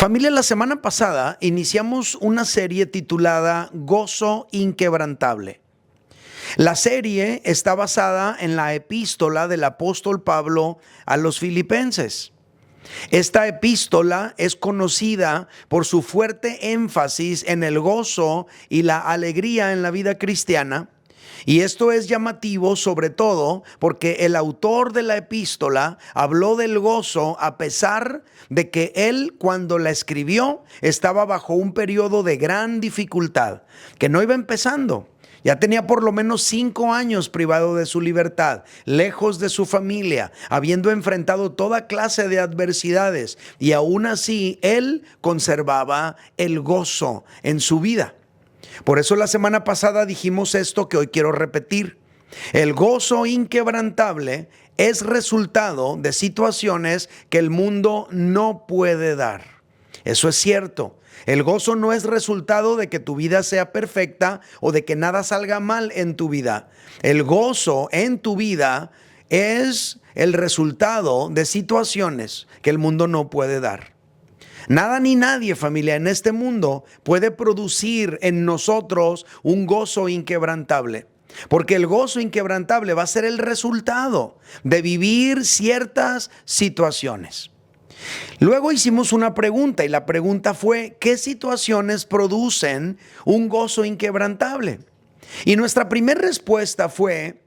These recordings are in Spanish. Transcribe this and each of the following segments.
Familia, la semana pasada iniciamos una serie titulada Gozo Inquebrantable. La serie está basada en la epístola del apóstol Pablo a los Filipenses. Esta epístola es conocida por su fuerte énfasis en el gozo y la alegría en la vida cristiana. Y esto es llamativo sobre todo porque el autor de la epístola habló del gozo a pesar de que él, cuando la escribió, estaba bajo un periodo de gran dificultad, que no iba empezando. Ya tenía por lo menos 5 años privado de su libertad, lejos de su familia, habiendo enfrentado toda clase de adversidades, y aún así él conservaba el gozo en su vida. Por eso la semana pasada dijimos esto que hoy quiero repetir. El gozo inquebrantable es resultado de situaciones que el mundo no puede dar. Eso es cierto. El gozo no es resultado de que tu vida sea perfecta o de que nada salga mal en tu vida. El gozo en tu vida es el resultado de situaciones que el mundo no puede dar. Nada ni nadie, familia, en este mundo puede producir en nosotros un gozo inquebrantable. Porque el gozo inquebrantable va a ser el resultado de vivir ciertas situaciones. Luego hicimos una pregunta y la pregunta fue: ¿qué situaciones producen un gozo inquebrantable? Y nuestra primera respuesta fue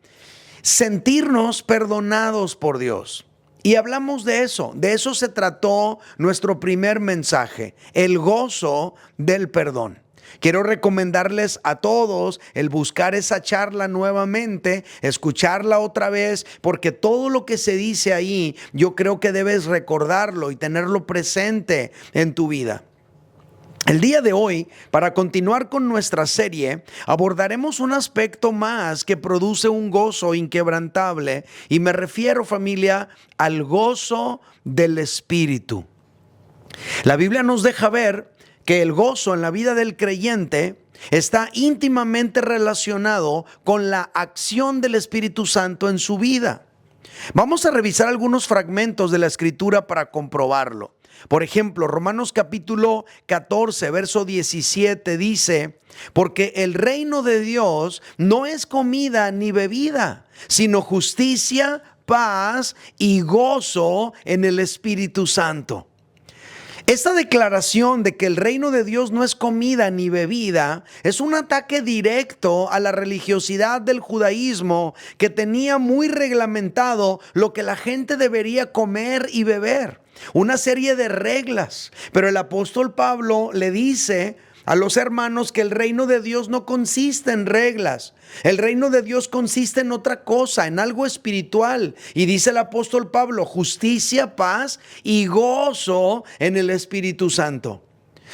sentirnos perdonados por Dios. Y hablamos de eso se trató nuestro primer mensaje, el gozo del perdón. Quiero recomendarles a todos el buscar esa charla nuevamente, escucharla otra vez, porque todo lo que se dice ahí, yo creo que debes recordarlo y tenerlo presente en tu vida. El día de hoy, para continuar con nuestra serie, abordaremos un aspecto más que produce un gozo inquebrantable, y me refiero, familia, al gozo del Espíritu. La Biblia nos deja ver que el gozo en la vida del creyente está íntimamente relacionado con la acción del Espíritu Santo en su vida. Vamos a revisar algunos fragmentos de la Escritura para comprobarlo. Por ejemplo, Romanos capítulo 14, verso 17 dice: porque el reino de Dios no es comida ni bebida, sino justicia, paz y gozo en el Espíritu Santo. Esta declaración de que el reino de Dios no es comida ni bebida es un ataque directo a la religiosidad del judaísmo, que tenía muy reglamentado lo que la gente debería comer y beber, una serie de reglas. Pero el apóstol Pablo le dice a los hermanos que el reino de Dios no consiste en reglas. El reino de Dios consiste en otra cosa, en algo espiritual. Y dice el apóstol Pablo: justicia, paz y gozo en el Espíritu Santo.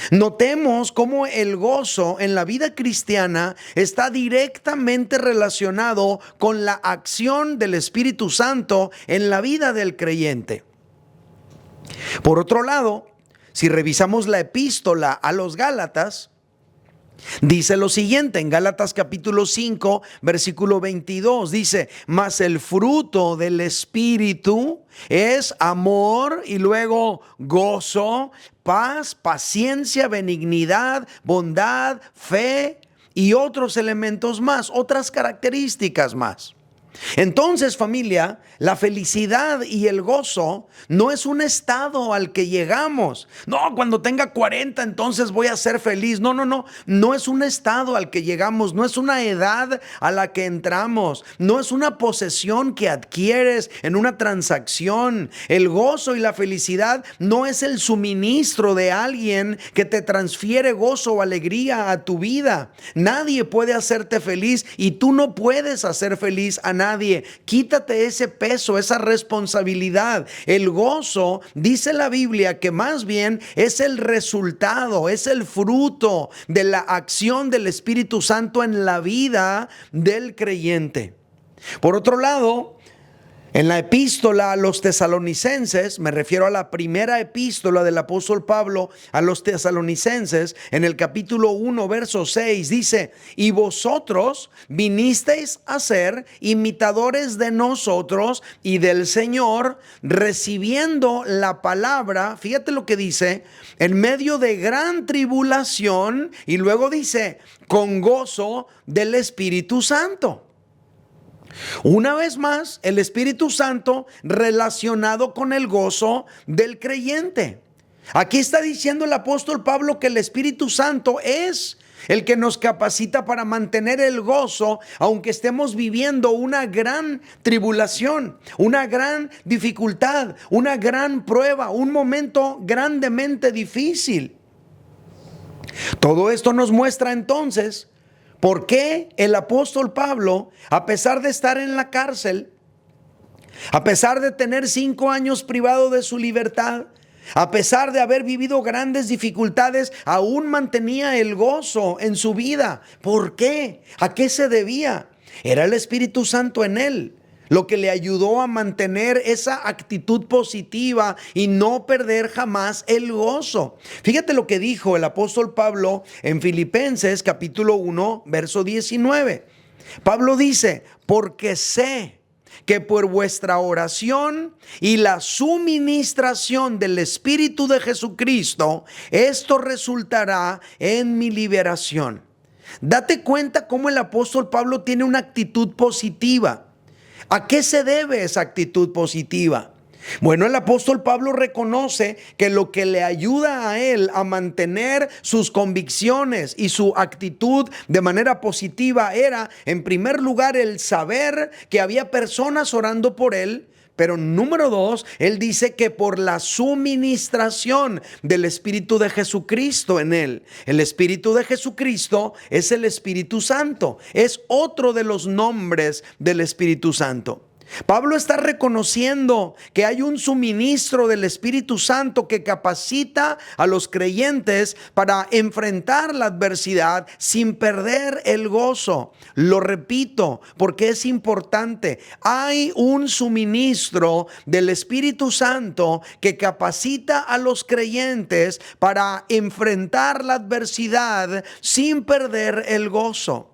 Notemos cómo el gozo en la vida cristiana está directamente relacionado con la acción del Espíritu Santo en la vida del creyente. Por otro lado, si revisamos la epístola a los Gálatas, dice lo siguiente en Gálatas capítulo 5, versículo 22, dice: mas el fruto del Espíritu es amor, y luego gozo, paz, paciencia, benignidad, bondad, fe y otros elementos más, otras características más. Entonces, familia, la felicidad y el gozo no es un estado al que llegamos. No, cuando tenga 40 entonces voy a ser feliz. No es un estado al que llegamos, no es una edad a la que entramos, no es una posesión que adquieres en una transacción. El gozo y la felicidad no es el suministro de alguien que te transfiere gozo o alegría a tu vida. Nadie puede hacerte feliz y tú no puedes hacer feliz a nadie. Quítate ese peso, esa responsabilidad. El gozo, dice la Biblia, que más bien es el resultado, es el fruto de la acción del Espíritu Santo en la vida del creyente. Por otro lado, En la epístola a los tesalonicenses, me refiero a la primera epístola del apóstol Pablo a los tesalonicenses, en el capítulo 1, verso 6, dice: y vosotros vinisteis a ser imitadores de nosotros y del Señor, recibiendo la palabra, fíjate lo que dice, en medio de gran tribulación, y luego dice, con gozo del Espíritu Santo. Una vez más, el Espíritu Santo relacionado con el gozo del creyente. Aquí está diciendo el apóstol Pablo que el Espíritu Santo es el que nos capacita para mantener el gozo, aunque estemos viviendo una gran tribulación, una gran dificultad, una gran prueba, un momento grandemente difícil. Todo esto nos muestra entonces ¿por qué el apóstol Pablo, a pesar de estar en la cárcel, a pesar de tener 5 años privado de su libertad, a pesar de haber vivido grandes dificultades, aún mantenía el gozo en su vida? ¿Por qué? ¿A qué se debía? Era el Espíritu Santo en él lo que le ayudó a mantener esa actitud positiva y no perder jamás el gozo. Fíjate lo que dijo el apóstol Pablo en Filipenses capítulo 1, verso 19. Pablo dice: porque sé que por vuestra oración y la suministración del Espíritu de Jesucristo, esto resultará en mi liberación. Date cuenta cómo el apóstol Pablo tiene una actitud positiva. ¿A qué se debe esa actitud positiva? Bueno, el apóstol Pablo reconoce que lo que le ayuda a él a mantener sus convicciones y su actitud de manera positiva era, en primer lugar, el saber que había personas orando por él. Pero número 2, él dice que por la suministración del Espíritu de Jesucristo en él. El Espíritu de Jesucristo es el Espíritu Santo. Es otro de los nombres del Espíritu Santo. Pablo está reconociendo que hay un suministro del Espíritu Santo que capacita a los creyentes para enfrentar la adversidad sin perder el gozo. Lo repito porque es importante. Hay un suministro del Espíritu Santo que capacita a los creyentes para enfrentar la adversidad sin perder el gozo.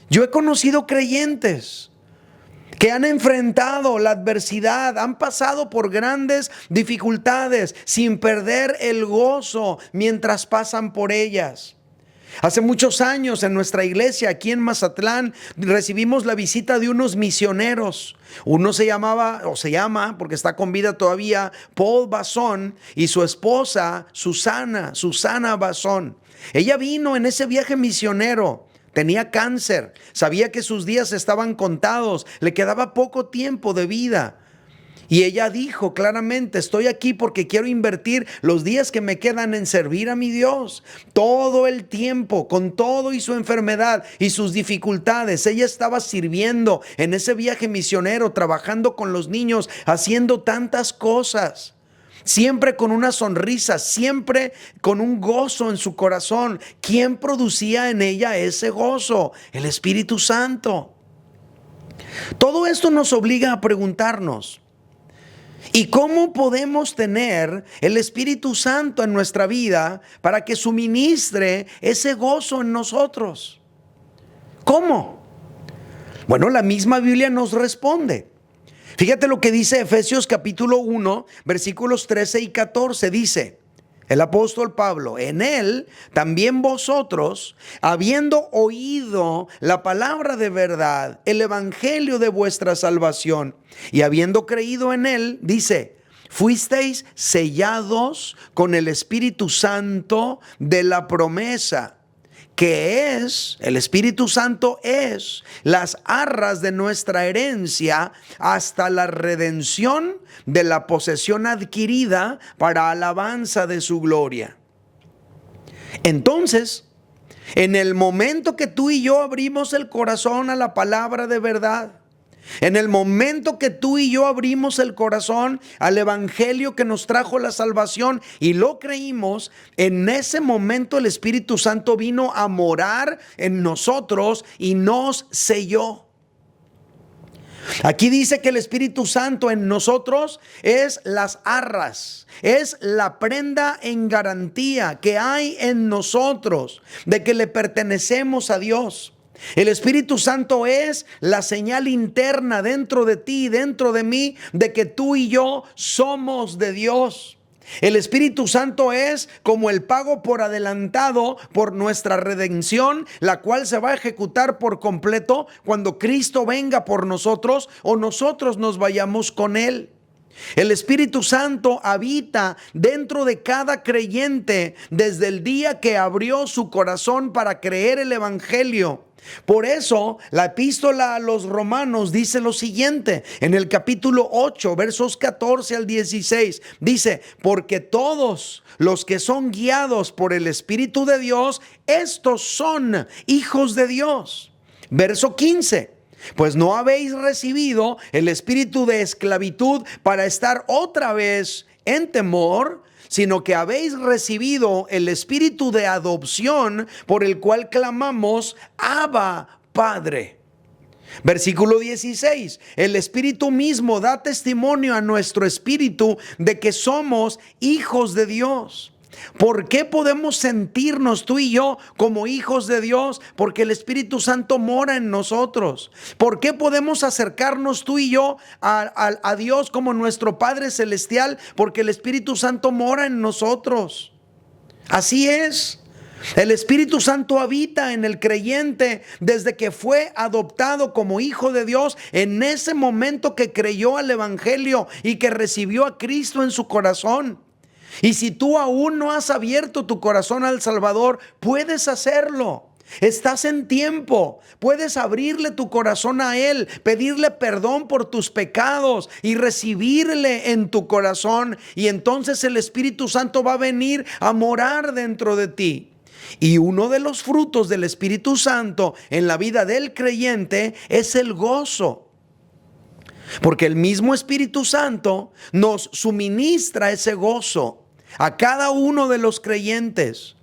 Yo he conocido creyentes que han enfrentado la adversidad, han pasado por grandes dificultades sin perder el gozo mientras pasan por ellas. Hace muchos años en nuestra iglesia aquí en Mazatlán recibimos la visita de unos misioneros. Uno se llamaba, o se llama, porque está con vida todavía, Paul Basón, y su esposa Susana Basón. Ella vino en ese viaje misionero. Tenía cáncer, sabía que sus días estaban contados, le quedaba poco tiempo de vida. Y ella dijo claramente: estoy aquí porque quiero invertir los días que me quedan en servir a mi Dios. Todo el tiempo, con todo y su enfermedad y sus dificultades, ella estaba sirviendo en ese viaje misionero, trabajando con los niños, haciendo tantas cosas. Siempre con una sonrisa, siempre con un gozo en su corazón. ¿Quién producía en ella ese gozo? El Espíritu Santo. Todo esto nos obliga a preguntarnos: ¿y cómo podemos tener el Espíritu Santo en nuestra vida para que suministre ese gozo en nosotros? ¿Cómo? Bueno, la misma Biblia nos responde. Fíjate lo que dice Efesios capítulo 1, versículos 13 y 14. Dice el apóstol Pablo: en él también vosotros, habiendo oído la palabra de verdad, el evangelio de vuestra salvación, y habiendo creído en él, dice, fuisteis sellados con el Espíritu Santo de la promesa, que es, el Espíritu Santo es las arras de nuestra herencia hasta la redención de la posesión adquirida para alabanza de su gloria. Entonces, en el momento que tú y yo abrimos el corazón a la palabra de verdad, en el momento que tú y yo abrimos el corazón al evangelio que nos trajo la salvación y lo creímos, en ese momento el Espíritu Santo vino a morar en nosotros y nos selló. Aquí dice que el Espíritu Santo en nosotros es las arras, es la prenda en garantía que hay en nosotros de que le pertenecemos a Dios. El Espíritu Santo es la señal interna dentro de ti, dentro de mí, de que tú y yo somos de Dios. El Espíritu Santo es como el pago por adelantado por nuestra redención, la cual se va a ejecutar por completo cuando Cristo venga por nosotros o nosotros nos vayamos con Él. El Espíritu Santo habita dentro de cada creyente desde el día que abrió su corazón para creer el Evangelio. Por eso la epístola a los Romanos dice lo siguiente, en el capítulo 8, versos 14 al 16, dice: porque todos los que son guiados por el Espíritu de Dios, estos son hijos de Dios. Verso 15: pues no habéis recibido el espíritu de esclavitud para estar otra vez en temor, sino que habéis recibido el espíritu de adopción, por el cual clamamos: Abba, Padre. Versículo 16: el Espíritu mismo da testimonio a nuestro espíritu de que somos hijos de Dios. ¿Por qué podemos sentirnos tú y yo como hijos de Dios? Porque el Espíritu Santo mora en nosotros. ¿Por qué podemos acercarnos tú y yo a Dios como nuestro Padre Celestial? Porque el Espíritu Santo mora en nosotros. Así es. El Espíritu Santo habita en el creyente desde que fue adoptado como hijo de Dios, en ese momento que creyó al Evangelio y que recibió a Cristo en su corazón. Y si tú aún no has abierto tu corazón al Salvador, puedes hacerlo. Estás en tiempo. Puedes abrirle tu corazón a Él, pedirle perdón por tus pecados y recibirle en tu corazón. Y entonces el Espíritu Santo va a venir a morar dentro de ti. Y uno de los frutos del Espíritu Santo en la vida del creyente es el gozo. Porque el mismo Espíritu Santo nos suministra ese gozo a cada uno de los creyentes.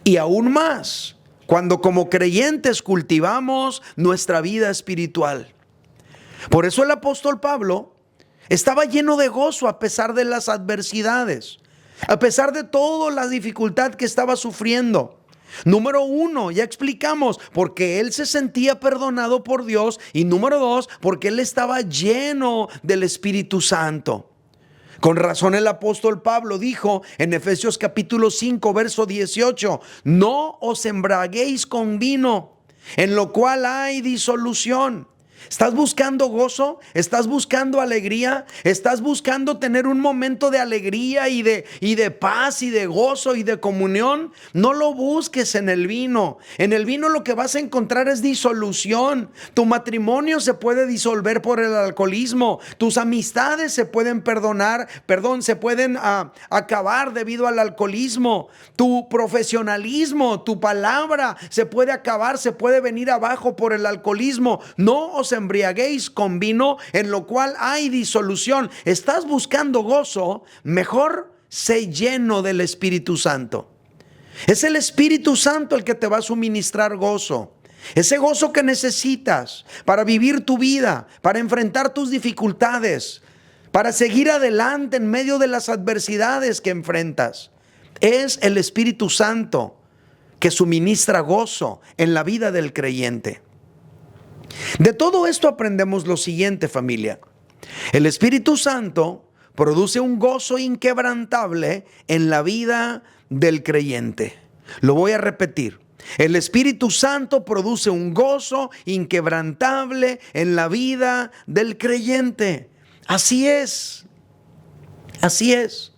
Y aún más cuando como creyentes cultivamos nuestra vida espiritual. Por eso el apóstol Pablo estaba lleno de gozo a pesar de las adversidades, a pesar de toda la dificultad que estaba sufriendo. Número 1, ya explicamos, porque él se sentía perdonado por Dios. Y número 2, porque él estaba lleno del Espíritu Santo. Con razón el apóstol Pablo dijo en Efesios capítulo 5, verso 18: no os embriaguéis con vino, en lo cual hay disolución. ¿Estás buscando gozo? ¿Estás buscando alegría? ¿Estás buscando tener un momento de alegría y de paz y de gozo y de comunión? No lo busques en el vino. En el vino lo que vas a encontrar es disolución. Tu matrimonio se puede disolver por el alcoholismo. Tus amistades se pueden se pueden acabar debido al alcoholismo. Tu profesionalismo, tu palabra se puede acabar, se puede venir abajo por el alcoholismo. No os embriaguéis con vino, en lo cual hay disolución. ¿Estás buscando gozo? Mejor sé lleno del Espíritu Santo. Es el Espíritu Santo el que te va a suministrar gozo. Ese gozo que necesitas para vivir tu vida, para enfrentar tus dificultades, para seguir adelante en medio de las adversidades que enfrentas. Es el Espíritu Santo que suministra gozo en la vida del creyente. De todo esto aprendemos lo siguiente, familia. El Espíritu Santo produce un gozo inquebrantable en la vida del creyente. Lo voy a repetir. El Espíritu Santo produce un gozo inquebrantable en la vida del creyente. Así es. Así es.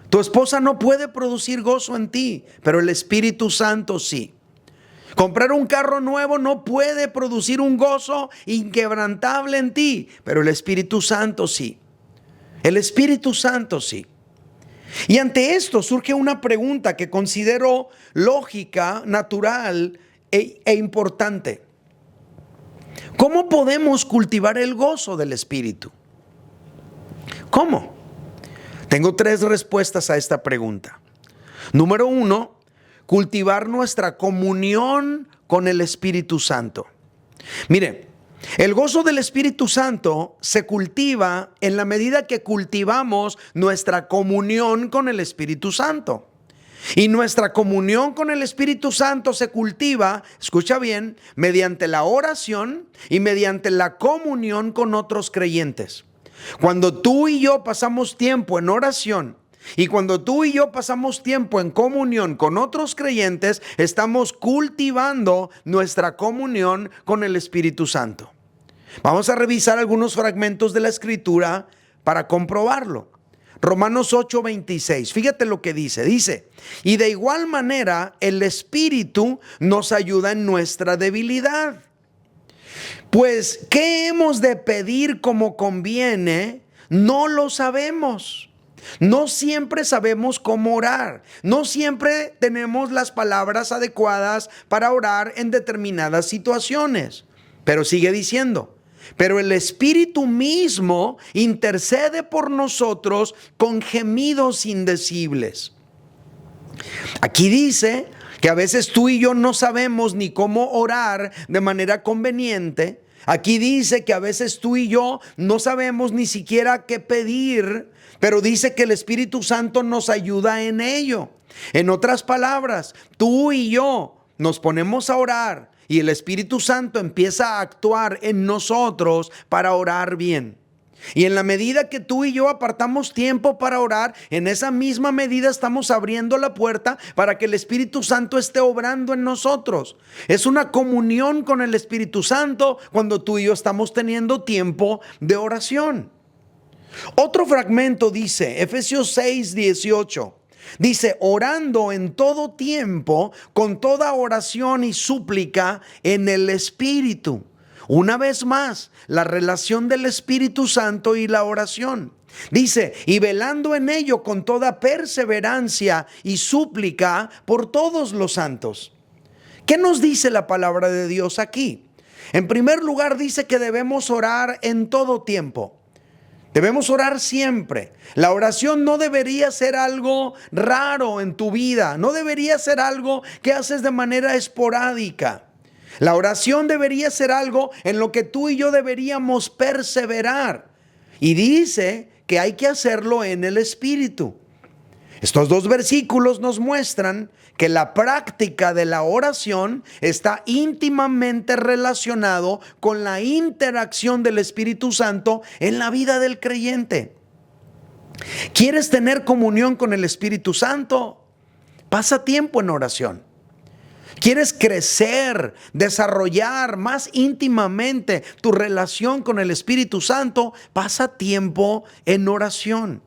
Tu esposa no puede producir gozo en ti, pero el Espíritu Santo sí. Comprar un carro nuevo no puede producir un gozo inquebrantable en ti, pero el Espíritu Santo sí. El Espíritu Santo sí. Y ante esto surge una pregunta que considero lógica, natural e importante. ¿Cómo podemos cultivar el gozo del Espíritu? ¿Cómo? Tengo 3 respuestas a esta pregunta. Número 1, cultivar nuestra comunión con el Espíritu Santo. Mire, El gozo del Espíritu Santo se cultiva en la medida que cultivamos nuestra comunión con el Espíritu Santo. Y nuestra comunión con el Espíritu Santo se cultiva, escucha bien, mediante la oración y mediante la comunión con otros creyentes. Cuando tú y yo pasamos tiempo en oración y cuando tú y yo pasamos tiempo en comunión con otros creyentes, estamos cultivando nuestra comunión con el Espíritu Santo. Vamos a revisar algunos fragmentos de la Escritura para comprobarlo. Romanos 8:26, fíjate lo que dice, y de igual manera el Espíritu nos ayuda en nuestra debilidad. Pues, ¿qué hemos de pedir como conviene? No lo sabemos. No siempre sabemos cómo orar. No siempre tenemos las palabras adecuadas para orar en determinadas situaciones. Pero sigue diciendo, pero el Espíritu mismo intercede por nosotros con gemidos indecibles. Aquí dice que a veces tú y yo no sabemos ni cómo orar de manera conveniente. Aquí dice que a veces tú y yo no sabemos ni siquiera qué pedir, pero dice que el Espíritu Santo nos ayuda en ello. En otras palabras, tú y yo nos ponemos a orar y el Espíritu Santo empieza a actuar en nosotros para orar bien. Y en la medida que tú y yo apartamos tiempo para orar, en esa misma medida estamos abriendo la puerta para que el Espíritu Santo esté obrando en nosotros. Es una comunión con el Espíritu Santo cuando tú y yo estamos teniendo tiempo de oración. Otro fragmento dice, Efesios 6:18. Dice, orando en todo tiempo, con toda oración y súplica en el Espíritu. Una vez más, la relación del Espíritu Santo y la oración. Dice, y velando en ello con toda perseverancia y súplica por todos los santos. ¿Qué nos dice la palabra de Dios aquí? En primer lugar, dice que debemos orar en todo tiempo. Debemos orar siempre. La oración no debería ser algo raro en tu vida. No debería ser algo que haces de manera esporádica. La oración debería ser algo en lo que tú y yo deberíamos perseverar. Y dice que hay que hacerlo en el Espíritu. Estos dos versículos nos muestran que la práctica de la oración está íntimamente relacionado con la interacción del Espíritu Santo en la vida del creyente. ¿Quieres tener comunión con el Espíritu Santo? Pasa tiempo en oración. ¿Quieres crecer, desarrollar más íntimamente tu relación con el Espíritu Santo? Pasa tiempo en oración.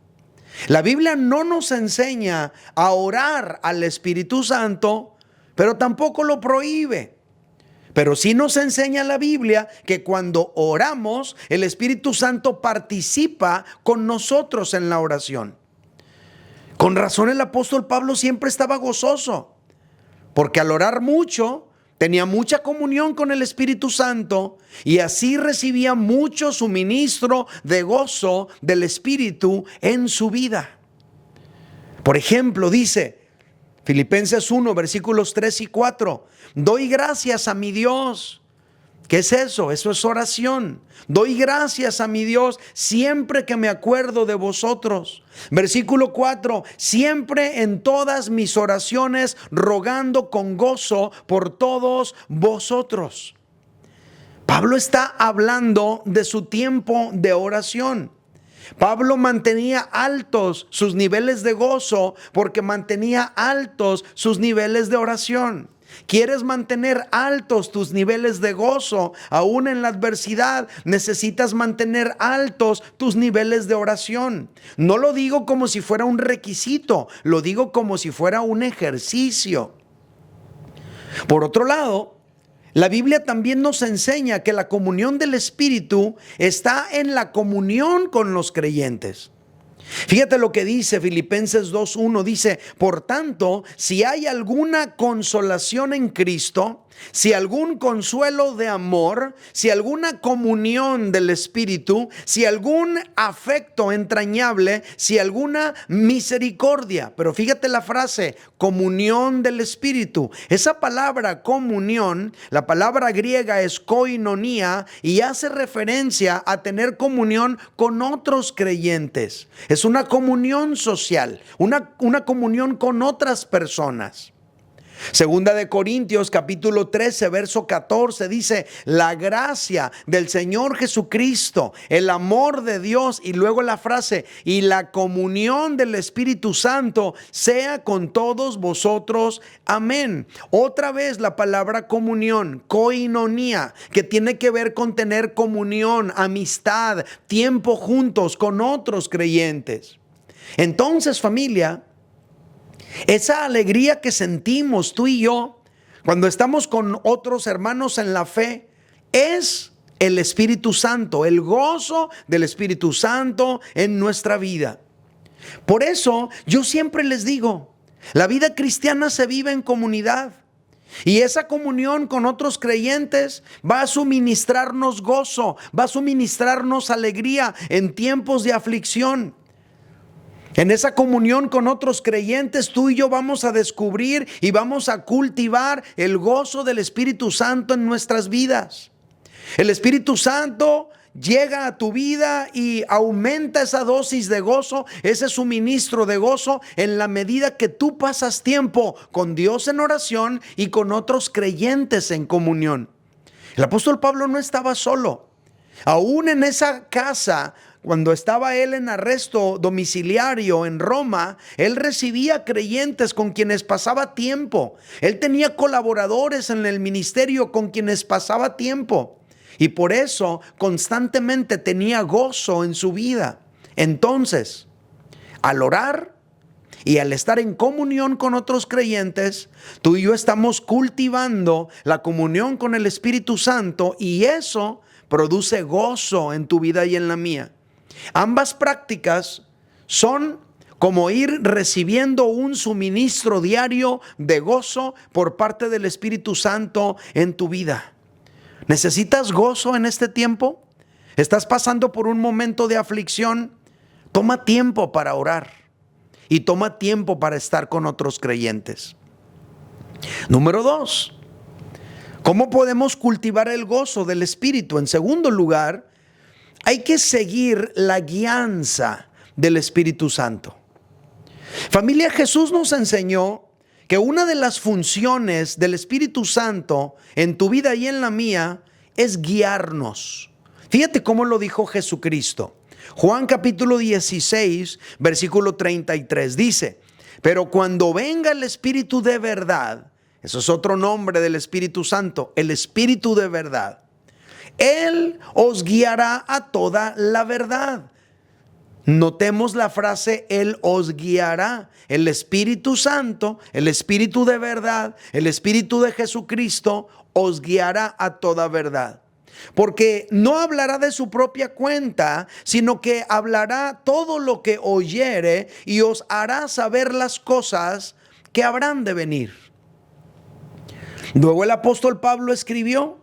La Biblia no nos enseña a orar al Espíritu Santo, pero tampoco lo prohíbe. Pero sí nos enseña la Biblia que cuando oramos, el Espíritu Santo participa con nosotros en la oración. Con razón el apóstol Pablo siempre estaba gozoso, porque al orar mucho, tenía mucha comunión con el Espíritu Santo y así recibía mucho suministro de gozo del Espíritu en su vida. Por ejemplo, dice Filipenses 1, versículos 3 y 4, doy gracias a mi Dios. ¿Qué es eso? Eso es oración. Doy gracias a mi Dios siempre que me acuerdo de vosotros. Versículo 4, siempre en todas mis oraciones rogando con gozo por todos vosotros. Pablo está hablando de su tiempo de oración. Pablo mantenía altos sus niveles de gozo porque mantenía altos sus niveles de oración. ¿Quieres mantener altos tus niveles de gozo aún en la adversidad? Necesitas mantener altos tus niveles de oración. No lo digo como si fuera un requisito, lo digo como si fuera un ejercicio. Por otro lado, la Biblia también nos enseña que la comunión del Espíritu está en la comunión con los creyentes. Fíjate lo que dice Filipenses 2:1, dice, por tanto, si hay alguna consolación en Cristo, si algún consuelo de amor, si alguna comunión del Espíritu, si algún afecto entrañable, si alguna misericordia. Pero fíjate la frase, comunión del Espíritu. Esa palabra comunión, la palabra griega es koinonía y hace referencia a tener comunión con otros creyentes. Es una comunión social, una comunión con otras personas. Segunda de Corintios capítulo 13 verso 14 dice: la gracia del Señor Jesucristo, el amor de Dios, y luego la frase, y la comunión del Espíritu Santo sea con todos vosotros. Amén. Otra vez la palabra comunión, koinonía, que tiene que ver con tener comunión, amistad, tiempo juntos con otros creyentes. Entonces, familia, esa alegría que sentimos tú y yo cuando estamos con otros hermanos en la fe es el Espíritu Santo, el gozo del Espíritu Santo en nuestra vida. Por eso yo siempre les digo, la vida cristiana se vive en comunidad. Y esa comunión con otros creyentes va a suministrarnos gozo, va a suministrarnos alegría en tiempos de aflicción. En esa comunión con otros creyentes, tú y yo vamos a descubrir y vamos a cultivar el gozo del Espíritu Santo en nuestras vidas. El Espíritu Santo llega a tu vida y aumenta esa dosis de gozo, ese suministro de gozo, en la medida que tú pasas tiempo con Dios en oración y con otros creyentes en comunión. El apóstol Pablo no estaba solo. Aún en esa casa, cuando estaba él en arresto domiciliario en Roma, él recibía creyentes con quienes pasaba tiempo. Él tenía colaboradores en el ministerio con quienes pasaba tiempo. Y por eso constantemente tenía gozo en su vida. Entonces, al orar y al estar en comunión con otros creyentes, tú y yo estamos cultivando la comunión con el Espíritu Santo, y eso produce gozo en tu vida y en la mía. Ambas prácticas son como ir recibiendo un suministro diario de gozo por parte del Espíritu Santo en tu vida. ¿Necesitas gozo en este tiempo? ¿Estás pasando por un momento de aflicción? Toma tiempo para orar y toma tiempo para estar con otros creyentes. Número 2. ¿Cómo podemos cultivar el gozo del Espíritu? En segundo lugar, hay que seguir la guianza del Espíritu Santo. Familia, Jesús nos enseñó que una de las funciones del Espíritu Santo en tu vida y en la mía es guiarnos. Fíjate cómo lo dijo Jesucristo. Juan capítulo 16, versículo 33 dice: pero cuando venga el Espíritu de verdad, eso es otro nombre del Espíritu Santo, el Espíritu de verdad, Él os guiará a toda la verdad. Notemos la frase, Él os guiará. El Espíritu Santo, el Espíritu de verdad, el Espíritu de Jesucristo os guiará a toda verdad. Porque no hablará de su propia cuenta, sino que hablará todo lo que oyere y os hará saber las cosas que habrán de venir. Luego el apóstol Pablo escribió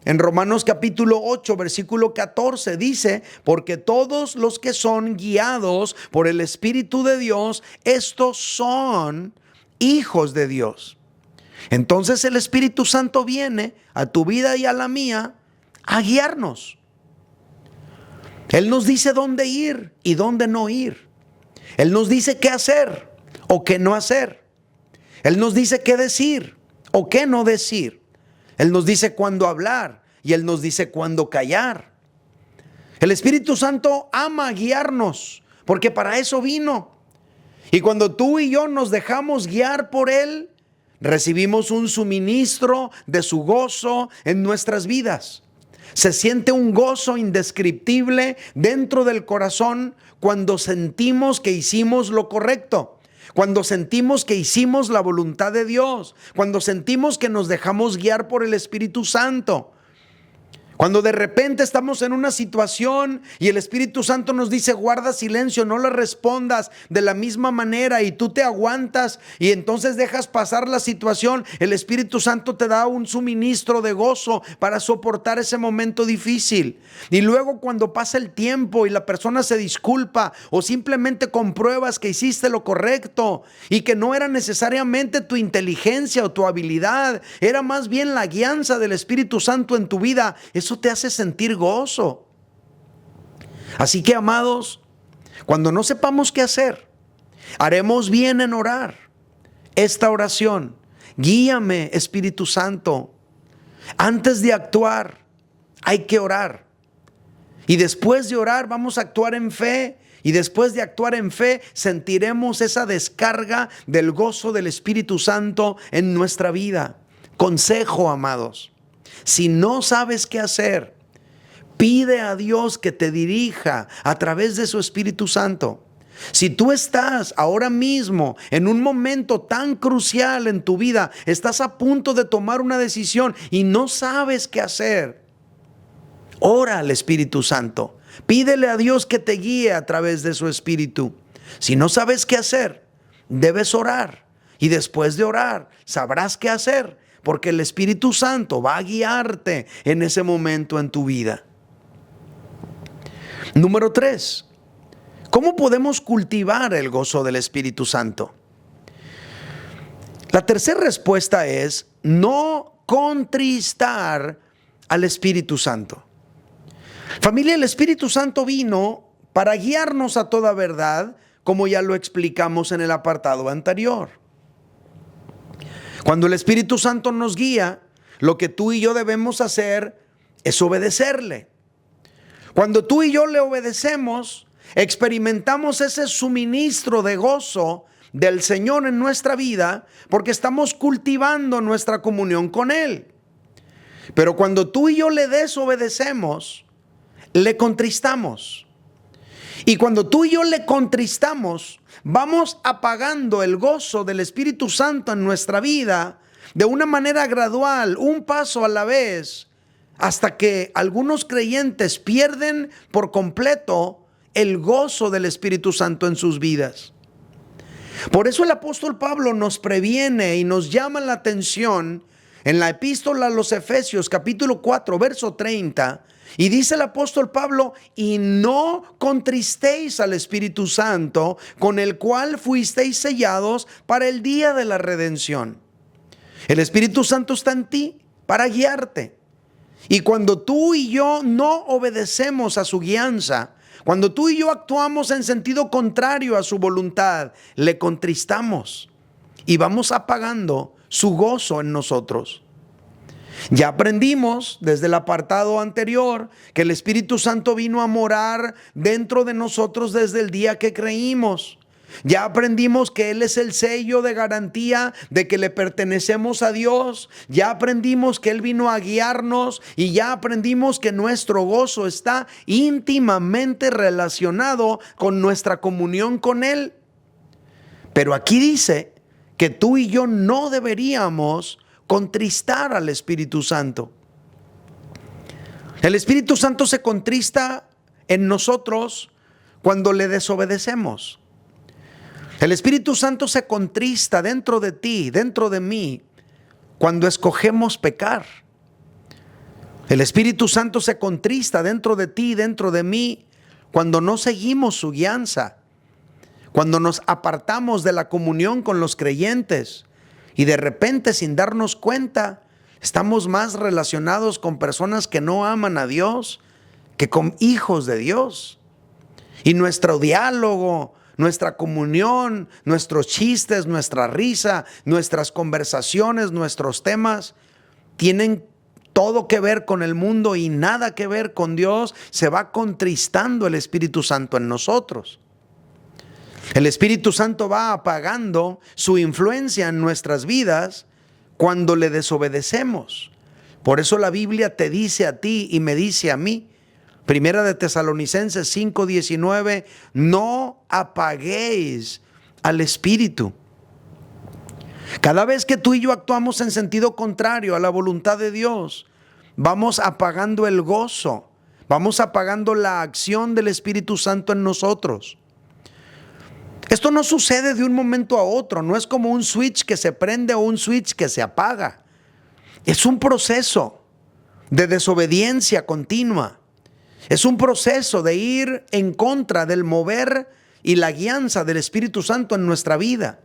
en Romanos capítulo 8, versículo 14, dice: porque todos los que son guiados por el Espíritu de Dios, estos son hijos de Dios. Entonces el Espíritu Santo viene a tu vida y a la mía a guiarnos. Él nos dice dónde ir y dónde no ir. Él nos dice qué hacer o qué no hacer. Él nos dice qué decir o qué no decir. Él nos dice cuándo hablar y Él nos dice cuándo callar. El Espíritu Santo ama guiarnos porque para eso vino. Y cuando tú y yo nos dejamos guiar por Él, recibimos un suministro de su gozo en nuestras vidas. Se siente un gozo indescriptible dentro del corazón cuando sentimos que hicimos lo correcto. Cuando sentimos que hicimos la voluntad de Dios, cuando sentimos que nos dejamos guiar por el Espíritu Santo, Cuando de repente estamos en una situación y el Espíritu Santo nos dice guarda silencio, no le respondas de la misma manera y tú te aguantas y entonces dejas pasar la situación, el Espíritu Santo te da un suministro de gozo para soportar ese momento difícil. Y luego cuando pasa el tiempo y la persona se disculpa o simplemente compruebas que hiciste lo correcto y que no era necesariamente tu inteligencia o tu habilidad, era más bien la guianza del Espíritu Santo en tu vida, eso te hace sentir gozo. Así que, amados, cuando no sepamos qué hacer, haremos bien en orar esta oración: guíame, Espíritu Santo. Antes de actuar hay que orar, y después de orar vamos a actuar en fe, y después de actuar en fe sentiremos esa descarga del gozo del Espíritu Santo en nuestra vida. Consejo, amados: si no sabes qué hacer, pide a Dios que te dirija a través de su Espíritu Santo. Si tú estás ahora mismo en un momento tan crucial en tu vida, estás a punto de tomar una decisión y no sabes qué hacer, ora al Espíritu Santo. Pídele a Dios que te guíe a través de su Espíritu. Si no sabes qué hacer, debes orar. Y después de orar, sabrás qué hacer, porque el Espíritu Santo va a guiarte en ese momento en tu vida. Número 3. ¿Cómo podemos cultivar el gozo del Espíritu Santo? La tercera respuesta es no contristar al Espíritu Santo. Familia, el Espíritu Santo vino para guiarnos a toda verdad, como ya lo explicamos en el apartado anterior. Cuando el Espíritu Santo nos guía, lo que tú y yo debemos hacer es obedecerle. Cuando tú y yo le obedecemos, experimentamos ese suministro de gozo del Señor en nuestra vida, porque estamos cultivando nuestra comunión con Él. Pero cuando tú y yo le desobedecemos, le contristamos. Y cuando tú y yo le contristamos, vamos apagando el gozo del Espíritu Santo en nuestra vida de una manera gradual, un paso a la vez, hasta que algunos creyentes pierden por completo el gozo del Espíritu Santo en sus vidas. Por eso el apóstol Pablo nos previene y nos llama la atención en la epístola a los Efesios, capítulo 4, verso 30, y dice el apóstol Pablo: y no contristéis al Espíritu Santo, con el cual fuisteis sellados para el día de la redención. El Espíritu Santo está en ti para guiarte. Y cuando tú y yo no obedecemos a su guianza, cuando tú y yo actuamos en sentido contrario a su voluntad, le contristamos y vamos apagando su gozo en nosotros. Ya aprendimos desde el apartado anterior que el Espíritu Santo vino a morar dentro de nosotros desde el día que creímos. Ya aprendimos que Él es el sello de garantía de que le pertenecemos a Dios. Ya aprendimos que Él vino a guiarnos y ya aprendimos que nuestro gozo está íntimamente relacionado con nuestra comunión con Él. Pero aquí dice que tú y yo no deberíamos contristar al Espíritu Santo. El Espíritu Santo se contrista en nosotros cuando le desobedecemos. El Espíritu Santo se contrista dentro de ti, dentro de mí, cuando escogemos pecar. El Espíritu Santo se contrista dentro de ti, dentro de mí, cuando no seguimos su guianza, cuando nos apartamos de la comunión con los creyentes y de repente, sin darnos cuenta, estamos más relacionados con personas que no aman a Dios que con hijos de Dios. Y nuestro diálogo, nuestra comunión, nuestros chistes, nuestra risa, nuestras conversaciones, nuestros temas tienen todo que ver con el mundo y nada que ver con Dios. Se va contristando el Espíritu Santo en nosotros. El Espíritu Santo va apagando su influencia en nuestras vidas cuando le desobedecemos. Por eso la Biblia te dice a ti y me dice a mí, Primera de Tesalonicenses 5:19, no apaguéis al Espíritu. Cada vez que tú y yo actuamos en sentido contrario a la voluntad de Dios, vamos apagando el gozo, vamos apagando la acción del Espíritu Santo en nosotros. Esto no sucede de un momento a otro, no es como un switch que se prende o un switch que se apaga. Es un proceso de desobediencia continua. Es un proceso de ir en contra del mover y la guianza del Espíritu Santo en nuestra vida.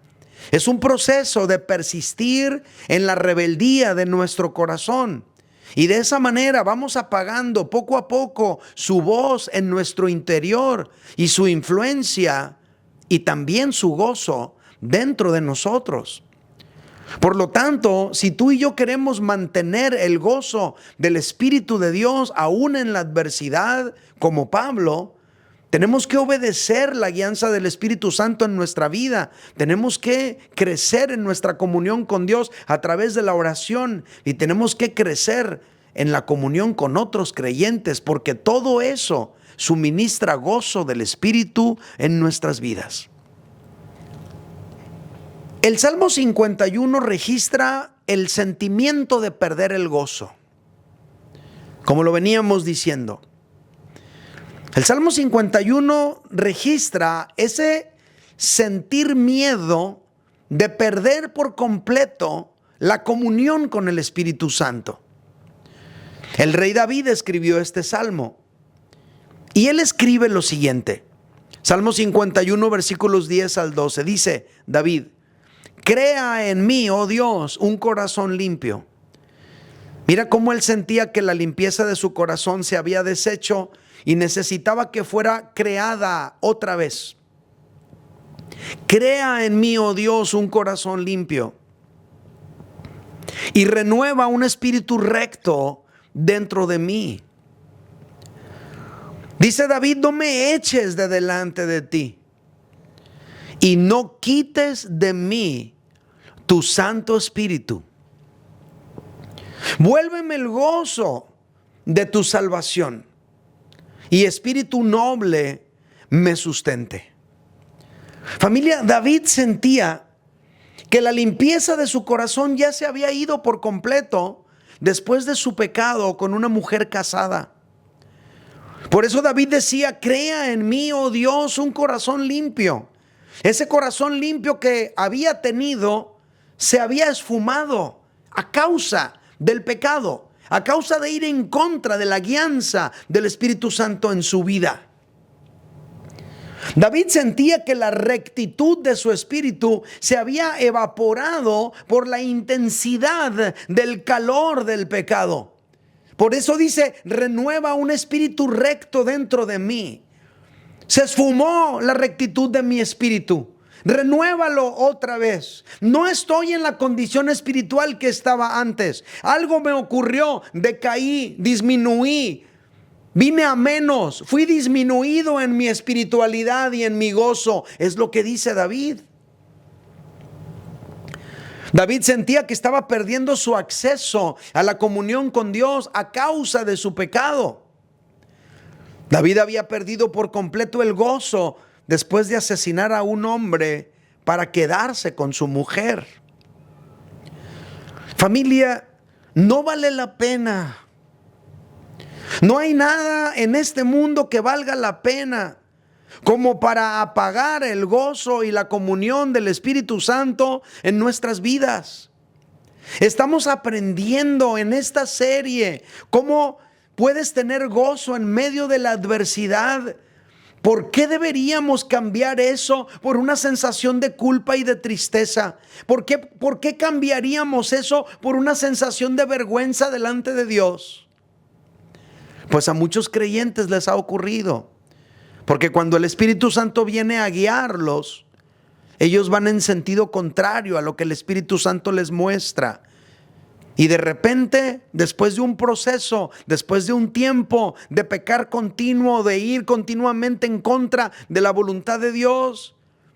Es un proceso de persistir en la rebeldía de nuestro corazón. Y de esa manera vamos apagando poco a poco su voz en nuestro interior y su influencia y también su gozo dentro de nosotros. Por lo tanto, si tú y yo queremos mantener el gozo del Espíritu de Dios aún en la adversidad, como Pablo, tenemos que obedecer la guianza del Espíritu Santo en nuestra vida. Tenemos que crecer en nuestra comunión con Dios a través de la oración y tenemos que crecer en la comunión con otros creyentes, porque todo eso suministra gozo del Espíritu en nuestras vidas. El Salmo 51 registra el sentimiento de perder el gozo, como lo veníamos diciendo. El Salmo 51 registra ese sentir miedo de perder por completo la comunión con el Espíritu Santo. El rey David escribió este salmo y él escribe lo siguiente. Salmo 51, versículos 10 al 12. Dice David: crea en mí, oh Dios, un corazón limpio. Mira cómo él sentía que la limpieza de su corazón se había deshecho y necesitaba que fuera creada otra vez. Crea en mí, oh Dios, un corazón limpio y renueva un espíritu recto dentro de mí. Dice David: no me eches de delante de ti y no quites de mí tu Santo Espíritu. Vuélveme el gozo de tu salvación y espíritu noble me sustente. Familia, David sentía que la limpieza de su corazón ya se había ido por completo después de su pecado con una mujer casada. Por eso David decía: crea en mí, oh Dios, un corazón limpio. Ese corazón limpio que había tenido se había esfumado a causa del pecado, a causa de ir en contra de la guianza del Espíritu Santo en su vida. David sentía que la rectitud de su espíritu se había evaporado por la intensidad del calor del pecado. Por eso dice: renueva un espíritu recto dentro de mí. Se esfumó la rectitud de mi espíritu. Renuévalo otra vez. No estoy en la condición espiritual que estaba antes. Algo me ocurrió, decaí, disminuí. Vine a menos, fui disminuido en mi espiritualidad y en mi gozo. Es lo que dice David. David sentía que estaba perdiendo su acceso a la comunión con Dios a causa de su pecado. David había perdido por completo el gozo después de asesinar a un hombre para quedarse con su mujer. Familia, no vale la pena. No hay nada en este mundo que valga la pena como para apagar el gozo y la comunión del Espíritu Santo en nuestras vidas. Estamos aprendiendo en esta serie cómo puedes tener gozo en medio de la adversidad. ¿Por qué deberíamos cambiar eso por una sensación de culpa y de tristeza? ¿Por qué cambiaríamos eso por una sensación de vergüenza delante de Dios? Pues a muchos creyentes les ha ocurrido, porque cuando el Espíritu Santo viene a guiarlos, ellos van en sentido contrario a lo que el Espíritu Santo les muestra. Y de repente, después de un proceso, después de un tiempo de pecar continuo, de ir continuamente en contra de la voluntad de Dios,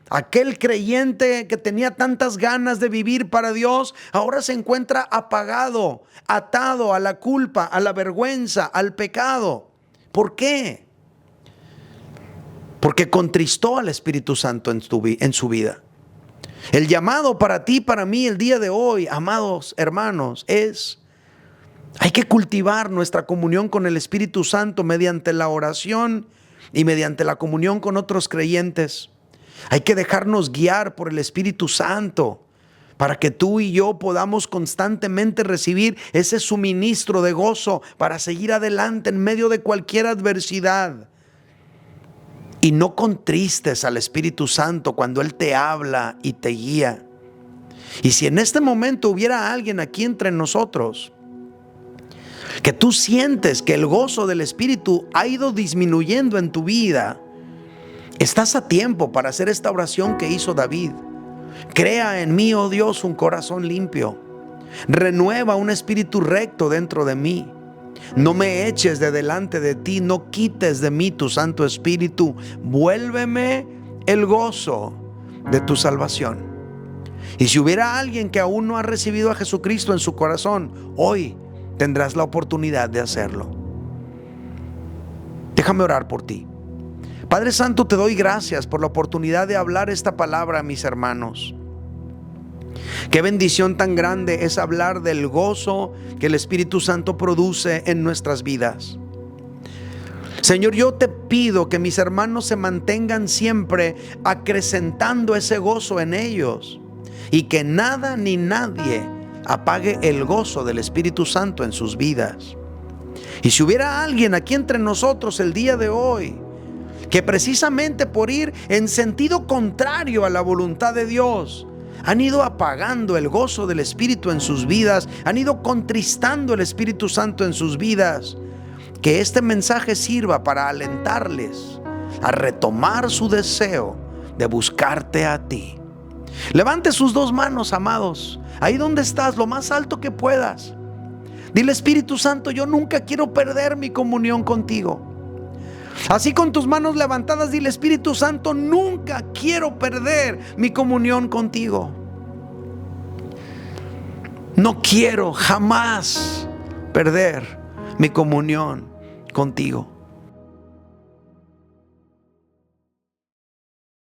aquel creyente que tenía tantas ganas de vivir para Dios, ahora se encuentra apagado, atado a la culpa, a la vergüenza, al pecado. ¿Por qué? Porque contristó al Espíritu Santo en su vida. El llamado para ti, para mí, el día de hoy, amados hermanos, es Hay que cultivar nuestra comunión con el Espíritu Santo mediante la oración y mediante la comunión con otros creyentes. Hay que dejarnos guiar por el Espíritu Santo para que tú y yo podamos constantemente recibir ese suministro de gozo para seguir adelante en medio de cualquier adversidad. Y no contristes al Espíritu Santo cuando Él te habla y te guía. Y si en este momento hubiera alguien aquí entre nosotros que tú sientes que el gozo del Espíritu ha ido disminuyendo en tu vida, estás a tiempo para hacer esta oración que hizo David. Crea en mí, oh Dios, un corazón limpio. Renueva un espíritu recto dentro de mí. No me eches de delante de ti, no quites de mí tu Santo Espíritu. Vuélveme el gozo de tu salvación. Y si hubiera alguien que aún no ha recibido a Jesucristo en su corazón, hoy tendrás la oportunidad de hacerlo. Déjame orar por ti. Padre Santo, te doy gracias por la oportunidad de hablar esta palabra a mis hermanos. Qué bendición tan grande es hablar del gozo que el Espíritu Santo produce en nuestras vidas. Señor, yo te pido que mis hermanos se mantengan siempre acrecentando ese gozo en ellos y que nada ni nadie apague el gozo del Espíritu Santo en sus vidas. Y si hubiera alguien aquí entre nosotros el día de hoy que precisamente por ir en sentido contrario a la voluntad de Dios han ido apagando el gozo del Espíritu en sus vidas, han ido contristando el Espíritu Santo en sus vidas, que este mensaje sirva para alentarles a retomar su deseo de buscarte a ti. Levante sus dos manos, amados, ahí donde estás, lo más alto que puedas. Dile: Espíritu Santo, yo nunca quiero perder mi comunión contigo. Así con tus manos levantadas, dile: Espíritu Santo, nunca quiero perder mi comunión contigo. No quiero jamás perder mi comunión contigo.